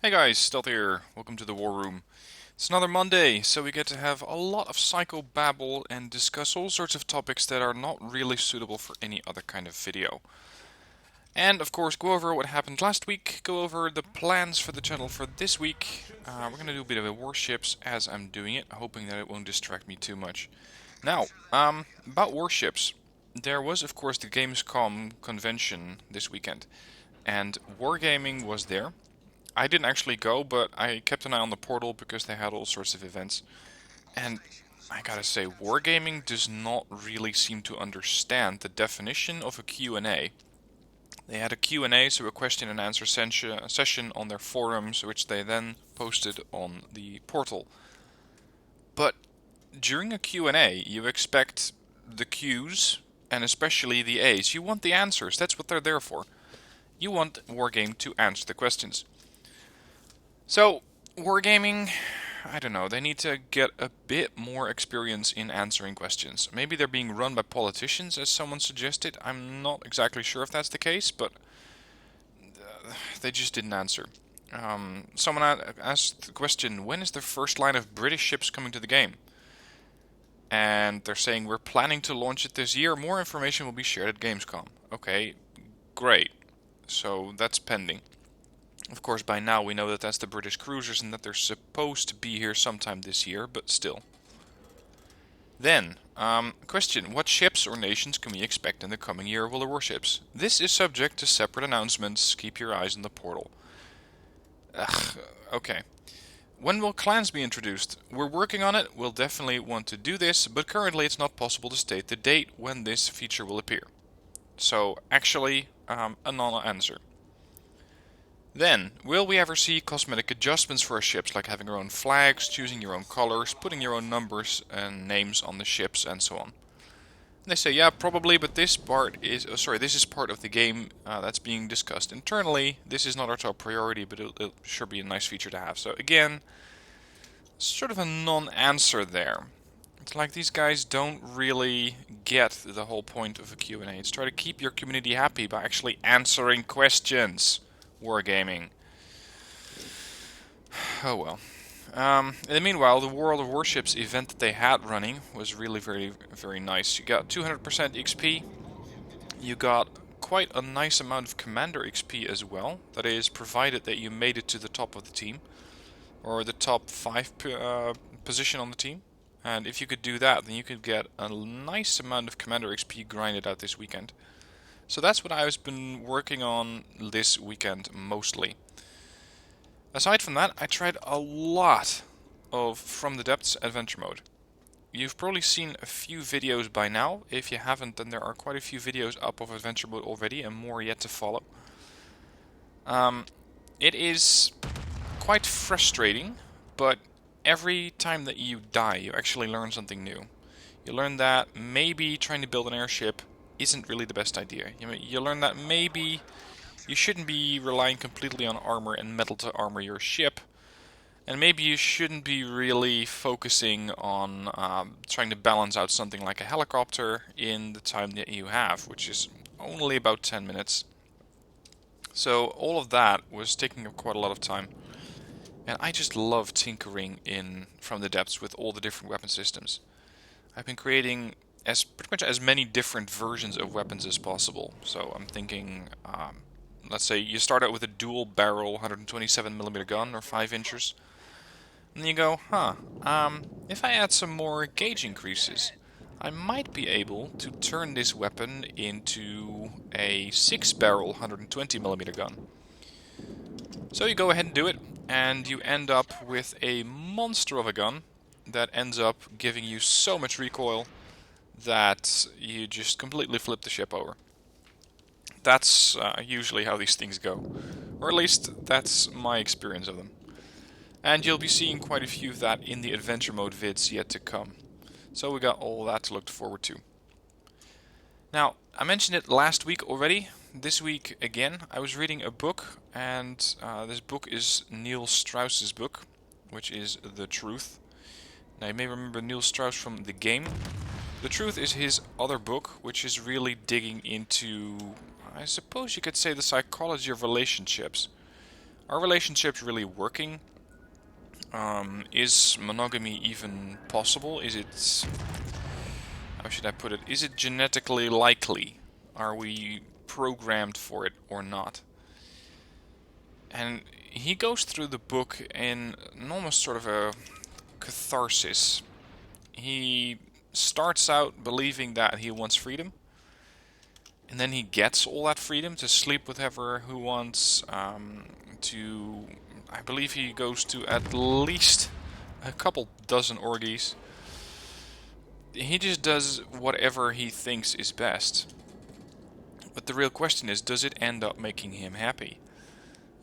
Hey guys, Stealth here. Welcome to the War Room. It's another Monday, so we get to have a lot of psychobabble and discuss all sorts of topics that are not really suitable for any other kind of video. And of course, go over what happened last week, go over the plans for the channel for this week. We're gonna do a bit of a warships as I'm doing it, hoping that it won't distract me too much. Now, about warships. There was, of course, the Gamescom convention this weekend, and Wargaming was there. I didn't actually go, but I kept an eye on the portal because they had all sorts of events. And I gotta say, Wargaming does not really seem to understand the definition of a Q&A. They had a Q&A, so a question and answer session on their forums, which they then posted on the portal. But during a Q&A, you expect the Qs, and especially the As. You want the answers, that's what they're there for. You want Wargame to answer the questions. So, Wargaming, I don't know, they need to get a bit more experience in answering questions. Maybe they're being run by politicians, as someone suggested. I'm not exactly sure if that's the case, but they just didn't answer. Someone asked the question, when is the first line of British ships coming to the game? And they're saying, we're planning to launch it this year. More information will be shared at Gamescom. Okay, great. So that's pending. Of course, by now we know that that's the British cruisers and that they're supposed to be here sometime this year, but still. Then, question. What ships or nations can we expect in the coming year of World of Warships? This is subject to separate announcements. Keep your eyes on the portal. Ugh, okay. When will clans be introduced? We're working on it. We'll definitely want to do this, but currently it's not possible to state the date when this feature will appear. So, actually, a non-answer. Then, will we ever see cosmetic adjustments for our ships, like having our own flags, choosing your own colors, putting your own numbers and names on the ships, and so on? And they say, yeah, probably, but this this is part of the game that's being discussed internally. This is not our top priority, but it'll sure be a nice feature to have. So again, sort of a non-answer there. It's like these guys don't really get the whole point of a Q&A. It's try to keep your community happy by actually answering questions. Wargaming. Oh well. In the meanwhile, the World of Warships event that they had running was really very nice. You got 200% XP. You got quite a nice amount of Commander XP as well. That is, provided that you made it to the top of the team. Or the top 5 position on the team. And if you could do that, then you could get a nice amount of Commander XP grinded out this weekend. So that's what I've been working on this weekend mostly. Aside from that, I tried a lot of From the Depths adventure mode. You've probably seen a few videos by now. If you haven't, then there are quite a few videos up of adventure mode already and more yet to follow. It is quite frustrating, but every time that you die, you actually learn something new. You learn that maybe trying to build an airship isn't really the best idea. You learn that maybe you shouldn't be relying completely on armor and metal to armor your ship, and maybe you shouldn't be really focusing on trying to balance out something like a helicopter in the time that you have, which is only about 10 minutes. So all of that was taking up quite a lot of time. And I just love tinkering in From the Depths with all the different weapon systems. I've been creating pretty much as many different versions of weapons as possible. So I'm thinking, let's say you start out with a dual barrel 127mm gun or 5 inches. And you go, if I add some more gauge increases, I might be able to turn this weapon into a 6 barrel 120mm gun. So you go ahead and do it, and you end up with a monster of a gun that ends up giving you so much recoil that you just completely flip the ship over. That's usually how these things go. Or at least that's my experience of them. And you'll be seeing quite a few of that in the adventure mode vids yet to come. So we got all that to look forward to. Now, I mentioned it last week already. This week again, I was reading a book, and this book is Neil Strauss's book, which is The Truth. Now, you may remember Neil Strauss from The Game. The Truth is his other book, which is really digging into, I suppose you could say, the psychology of relationships. Are relationships really working? Is monogamy even possible? Is it, how should I put it? Is it genetically likely? Are we programmed for it or not? And he goes through the book in an almost sort of a catharsis. He starts out believing that he wants freedom, and then he gets all that freedom to sleep with whoever who wants, to, I believe he goes to at least a couple dozen orgies. He just does whatever he thinks is best. But the real question is, does it end up making him happy?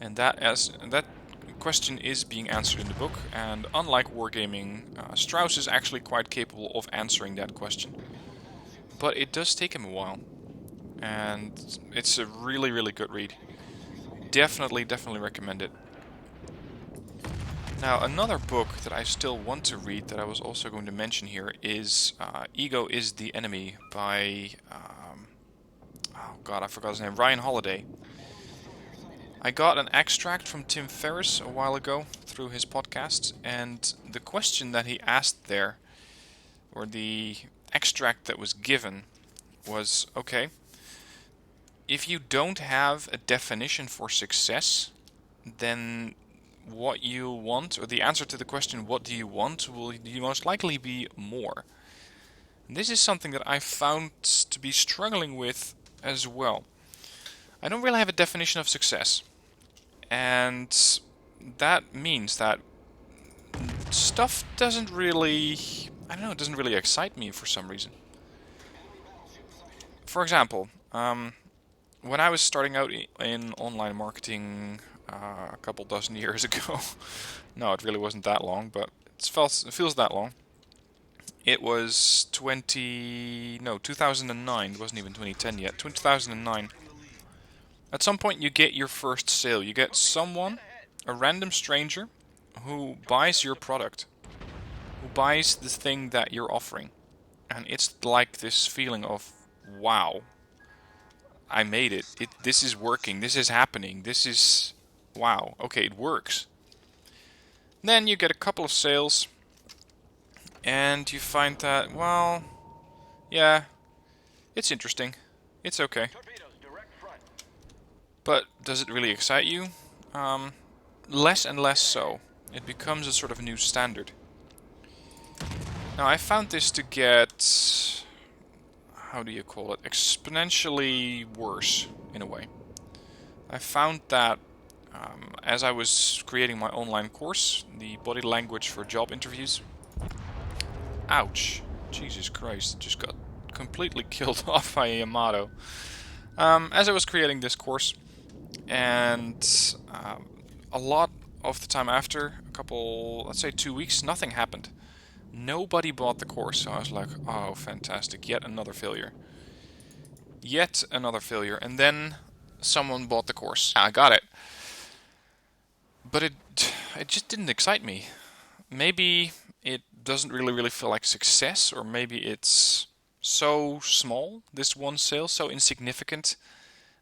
And that question is being answered in the book, and unlike Wargaming, Strauss is actually quite capable of answering that question. But it does take him a while, and it's a really, really good read. Definitely recommend it. Now, another book that I still want to read that I was also going to mention here is Ego is the Enemy by, oh god, I forgot his name, Ryan Holiday. I got an extract from Tim Ferriss a while ago through his podcast, and the question that he asked there, or the extract that was given, was, okay, if you don't have a definition for success, then what you want, or the answer to the question, what do you want, will most likely be more. And this is something that I found to be struggling with as well. I don't really have a definition of success. And that means that stuff doesn't really, I don't know, it doesn't really excite me for some reason. For example, when I was starting out in online marketing a couple dozen years ago, no, it really wasn't that long, but it feels that long. It was 2009, it wasn't even 2010 yet, 2009. At some point you get your first sale. You get someone, a random stranger, who buys your product. Who buys the thing that you're offering. And it's like this feeling of, wow, I made it. This is working. This is happening. This is, wow, okay, it works. Then you get a couple of sales. And you find that, well, yeah, it's interesting. It's okay. But does it really excite you? Less and less so. It becomes a sort of new standard. Now I found this to get, how do you call it, exponentially worse in a way. I found that as I was creating my online course, the body language for job interviews. Ouch. Jesus Christ, just got completely killed off by a Yamato. As I was creating this course, and a lot of the time after, a couple, let's say 2 weeks, nothing happened. Nobody bought the course, so I was like, oh, fantastic, yet another failure. Yet another failure, and then someone bought the course. I got it. But it just didn't excite me. Maybe it doesn't really feel like success, or maybe it's so small, this one sale, so insignificant,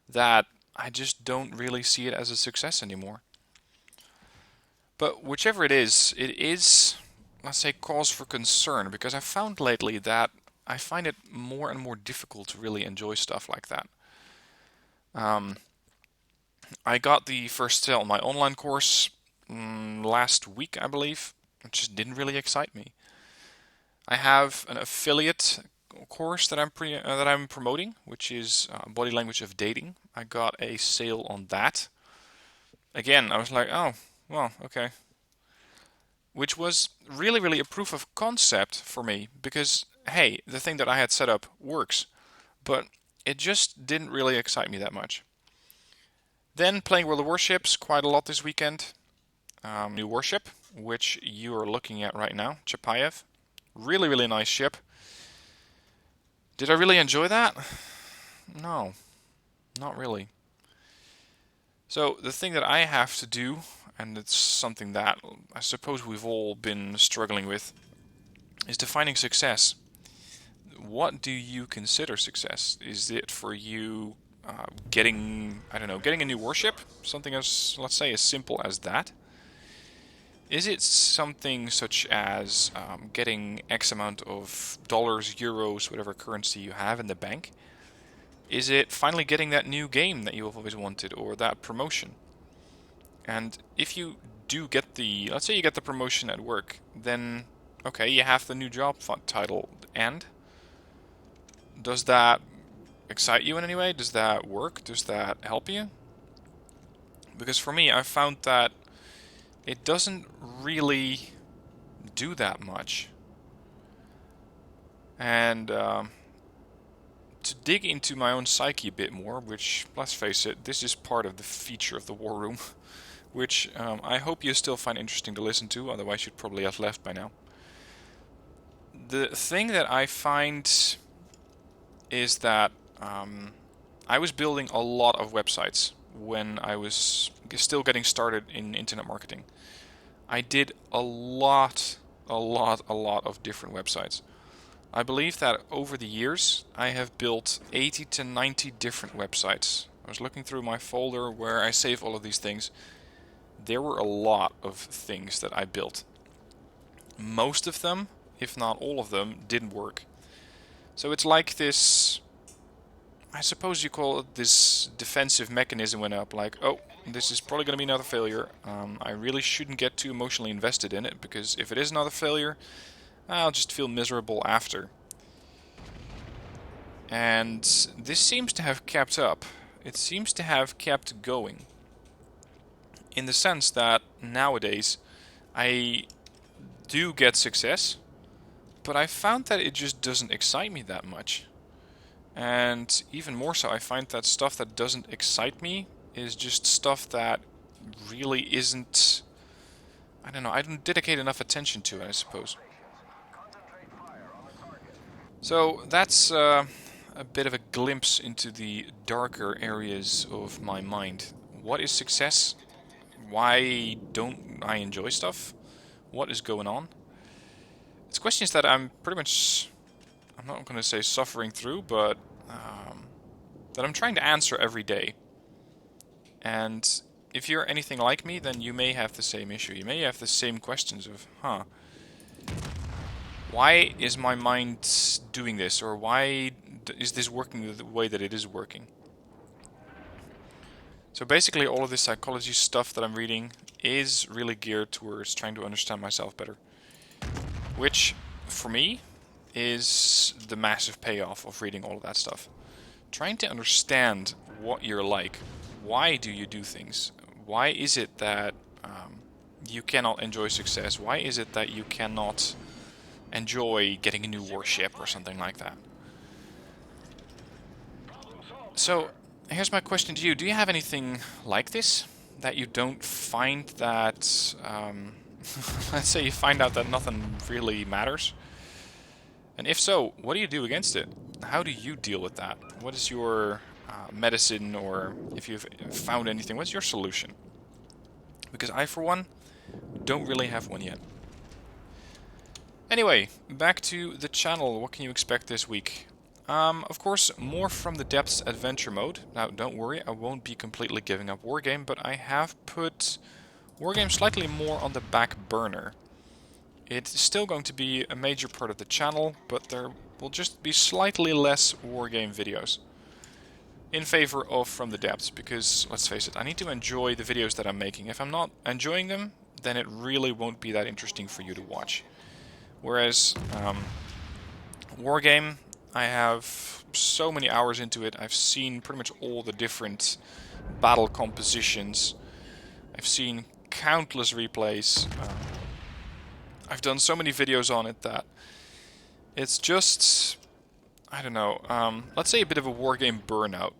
that I just don't really see it as a success anymore. But whichever it is, let's say, cause for concern, because I found lately that I find it more and more difficult to really enjoy stuff like that. I got the first sale on my online course last week, I believe. It just didn't really excite me. I have an affiliate course that I'm promoting, which is body language of dating. I got a sale on that. Again, I was like, oh, well, okay. Which was really a proof of concept for me, because, hey, the thing that I had set up works. But it just didn't really excite me that much. Then playing World of Warships quite a lot this weekend. New warship, which you are looking at right now, Chapayev. Really nice ship. Did I really enjoy that? No, not really. So the thing that I have to do, and it's something that I suppose we've all been struggling with, is defining success. What do you consider success? Is it for you getting, I don't know, getting a new warship? Something as, let's say, as simple as that? Is it something such as getting X amount of dollars, euros, whatever currency you have in the bank? Is it finally getting that new game that you've always wanted, or that promotion? And if you do get the, let's say you get the promotion at work, then okay, you have the new job title, and does that excite you in any way? Does that work? Does that help you? Because for me, I've found that it doesn't really do that much. And to dig into my own psyche a bit more, which, let's face it, this is part of the feature of the War Room, which I hope you still find interesting to listen to, otherwise you'd probably have left by now. The thing that I find is that I was building a lot of websites when I was still getting started in internet marketing. I did a lot of different websites. I believe that over the years I have built 80 to 90 different websites. I was looking through my folder where I save all of these things. There were a lot of things that I built. Most of them, if not all of them, didn't work. So it's like this, I suppose you call it this defensive mechanism went up, like, oh, this is probably going to be another failure. I really shouldn't get too emotionally invested in it, because if it is another failure, I'll just feel miserable after. And this seems to have kept up. It seems to have kept going. In the sense that nowadays I do get success, but I found that it just doesn't excite me that much. And even more so, I find that stuff that doesn't excite me is just stuff that really isn't, I don't know, I don't dedicate enough attention to it, I suppose. So that's a bit of a glimpse into the darker areas of my mind. What is success? Why don't I enjoy stuff? What is going on? It's questions that I'm pretty much, I'm not going to say suffering through, but that I'm trying to answer every day. And if you're anything like me, then you may have the same issue. You may have the same questions of, why is my mind doing this? Or why is this working the way that it is working? So basically all of this psychology stuff that I'm reading is really geared towards trying to understand myself better. Which, for me, is the massive payoff of reading all of that stuff. Trying to understand what you're like. Why do you do things? Why is it that you cannot enjoy success? Why is it that you cannot enjoy getting a new warship or something like that? So, here's my question to you. Do you have anything like this? That you don't find that... let's say you find out that nothing really matters? And if so, what do you do against it? How do you deal with that? What is your medicine, or if you've found anything, what's your solution? Because I, for one, don't really have one yet. Anyway, back to the channel. What can you expect this week? Of course, more From the Depths adventure mode. Now, don't worry, I won't be completely giving up Wargame, but I have put Wargame slightly more on the back burner. It's still going to be a major part of the channel, but there will just be slightly less Wargame videos. In favor of From the Depths, because, let's face it, I need to enjoy the videos that I'm making. If I'm not enjoying them, then it really won't be that interesting for you to watch. Whereas, Wargame, I have so many hours into it. I've seen pretty much all the different battle compositions. I've seen countless replays. I've done so many videos on it that it's just, I don't know, let's say a bit of a Wargame burnout.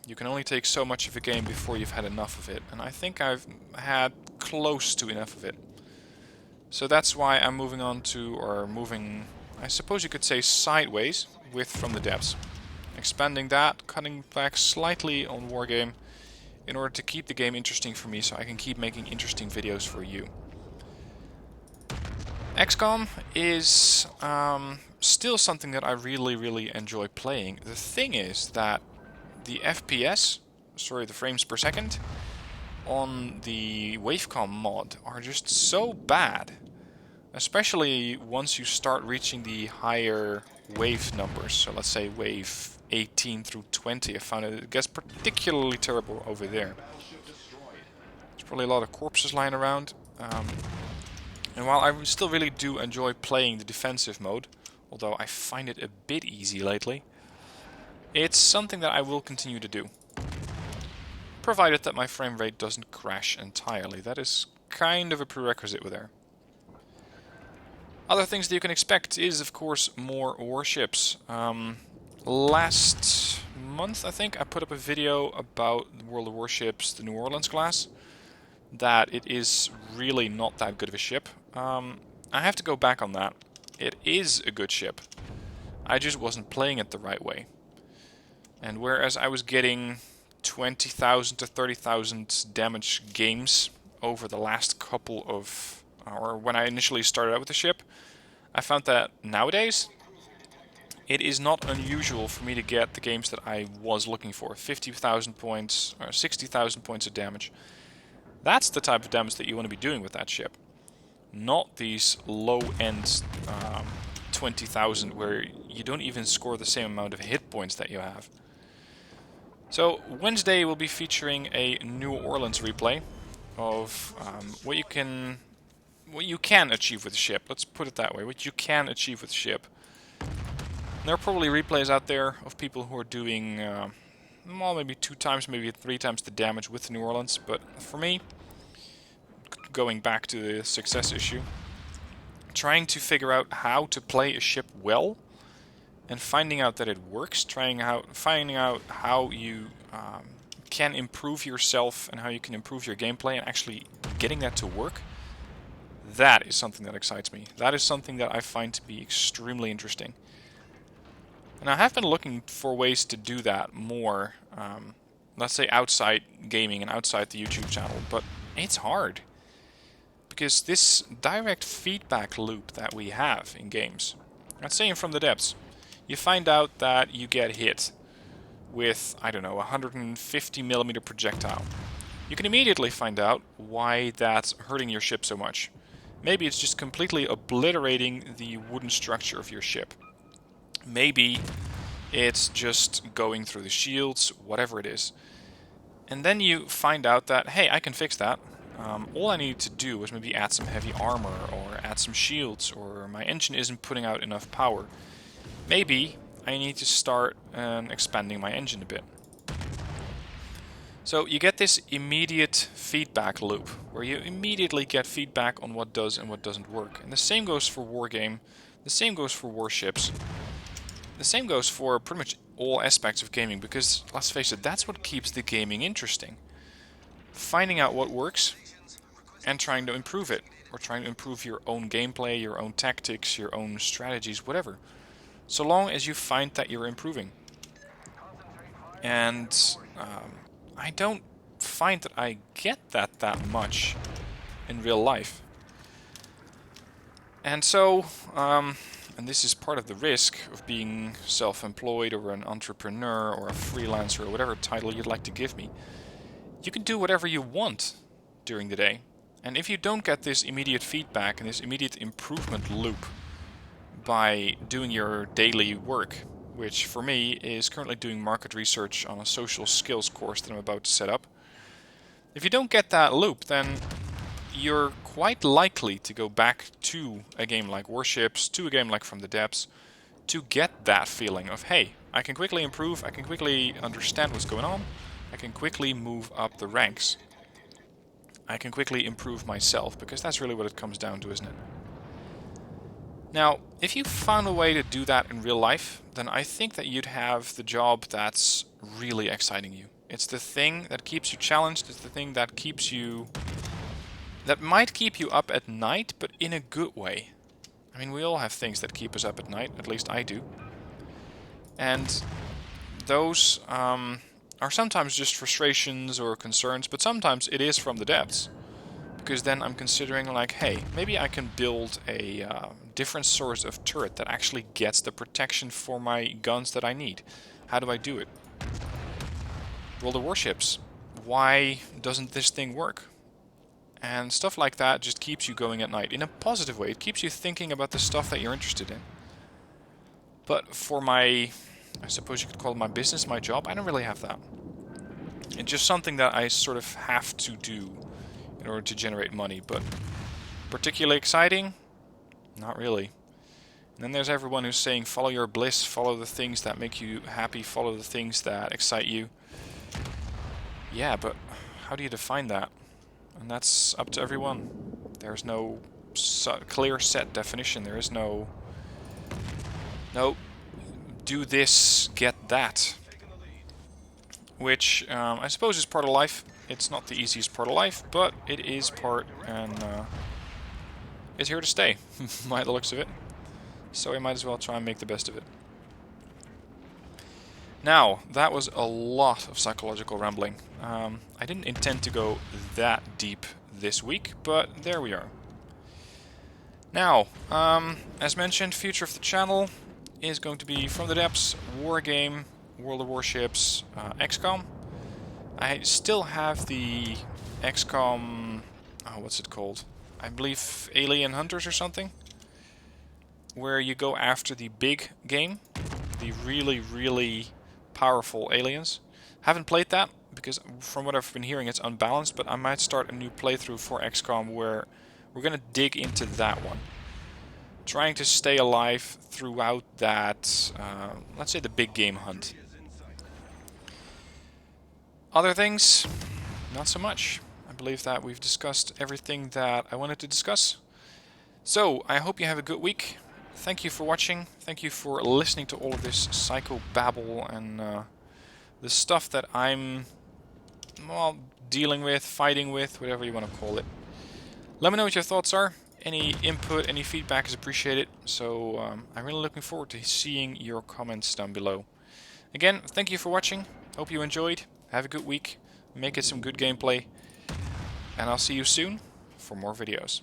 You can only take so much of a game before you've had enough of it, and I think I've had close to enough of it. So that's why I'm moving on to, or moving, I suppose you could say, sideways with From the Depths. Expanding that, cutting back slightly on Wargame in order to keep the game interesting for me so I can keep making interesting videos for you. XCOM is still something that I really enjoy playing. The thing is that the FPS, sorry, the frames per second, on the Wavecom mod are just so bad. Especially once you start reaching the higher wave numbers. So let's say wave 18 through 20. I found it gets particularly terrible over there. There's probably a lot of corpses lying around. And while I still really do enjoy playing the defensive mode, although I find it a bit easy lately, it's something that I will continue to do. Provided that my frame rate doesn't crash entirely. That is kind of a prerequisite with there. Other things that you can expect is, of course, more warships. Last month, I think, I put up a video about the World of Warships, the New Orleans class, that it is really not that good of a ship. I have to go back on that. It is a good ship. I just wasn't playing it the right way. And whereas I was getting 20,000 to 30,000 damage games over the last couple of... or when I initially started out with the ship, I found that nowadays it is not unusual for me to get the games that I was looking for. 50,000 points, or 60,000 points of damage. That's the type of damage that you want to be doing with that ship. Not these low-end 20,000 where you don't even score the same amount of hit points that you have. So Wednesday will be featuring a New Orleans replay of what you can achieve with the ship. Let's put it that way. What you can achieve with the ship. There are probably replays out there of people who are doing, well, maybe 2 times, maybe 3 times the damage with New Orleans. But for me, going back to the success issue, trying to figure out how to play a ship well, and finding out that it works, finding out how you can improve yourself and how you can improve your gameplay, and actually getting that to work. That is something that excites me. That is something that I find to be extremely interesting. And I have been looking for ways to do that more, let's say outside gaming and outside the YouTube channel, but it's hard. Because this direct feedback loop that we have in games, let's say From the Depths, you find out that you get hit with, I don't know, a 150mm projectile. You can immediately find out why that's hurting your ship so much. Maybe it's just completely obliterating the wooden structure of your ship. Maybe it's just going through the shields, whatever it is. And then you find out that, hey, I can fix that. All I need to do is maybe add some heavy armor, or add some shields, or my engine isn't putting out enough power. Maybe I need to start expanding my engine a bit. So you get this immediate feedback loop, where you immediately get feedback on what does and what doesn't work. And the same goes for Wargame, the same goes for warships, the same goes for pretty much all aspects of gaming, because, let's face it, that's what keeps the gaming interesting. Finding out what works, and trying to improve it, or trying to improve your own gameplay, your own tactics, your own strategies, whatever. So long as you find that you're improving. And I don't find that I get that much in real life. And so, and this is part of the risk of being self-employed or an entrepreneur or a freelancer or whatever title you'd like to give me. You can do whatever you want during the day. And if you don't get this immediate feedback and this immediate improvement loop by doing your daily work, which for me is currently doing market research on a social skills course that I'm about to set up. If you don't get that loop, then you're quite likely to go back to a game like Warships, to a game like From the Depths, to get that feeling of, hey, I can quickly improve, I can quickly understand what's going on, I can quickly move up the ranks. I can quickly improve myself, because that's really what it comes down to, isn't it? Now, if you found a way to do that in real life, then I think that you'd have the job that's really exciting you. It's the thing that keeps you challenged, it's the thing that keeps you... that might keep you up at night, but in a good way. I mean, we all have things that keep us up at night, at least I do. And those are sometimes just frustrations or concerns, but sometimes it is from the depths. Because then I'm considering, like, hey, maybe I can build a different sort of turret that actually gets the protection for my guns that I need. How do I do it? World of Warships. Why doesn't this thing work? And stuff like that just keeps you going at night in a positive way. It keeps you thinking about the stuff that you're interested in. But for my, I suppose you could call it my business, my job, I don't really have that. It's just something that I sort of have to do in order to generate money. But particularly exciting? Not really. And then there's everyone who's saying follow your bliss, follow the things that make you happy, follow the things that excite you. Yeah, but how do you define that? And that's up to everyone. There's no clear set definition. There is no do this, get that. Which I suppose is part of life. It's not the easiest part of life, but it is part, and it's here to stay, by the looks of it. So we might as well try and make the best of it. Now, that was a lot of psychological rambling. I didn't intend to go that deep this week, but there we are. Now, as mentioned, future of the channel is going to be From the Depths, Wargame, World of Warships, XCOM. I still have the XCOM, what's it called? I believe Alien Hunters or something, where you go after the big game, the really, really powerful aliens. Haven't played that, because from what I've been hearing it's unbalanced, but I might start a new playthrough for XCOM where we're going to dig into that one. Trying to stay alive throughout that, let's say the big game hunt. Other things, not so much. I believe that we've discussed everything that I wanted to discuss. So, I hope you have a good week. Thank you for watching. Thank you for listening to all of this psycho babble and the stuff that I'm, well, dealing with, fighting with, whatever you want to call it. Let me know what your thoughts are. Any input, any feedback is appreciated. So I'm really looking forward to seeing your comments down below. Again, thank you for watching. Hope you enjoyed. Have a good week. Make it some good gameplay. And I'll see you soon for more videos.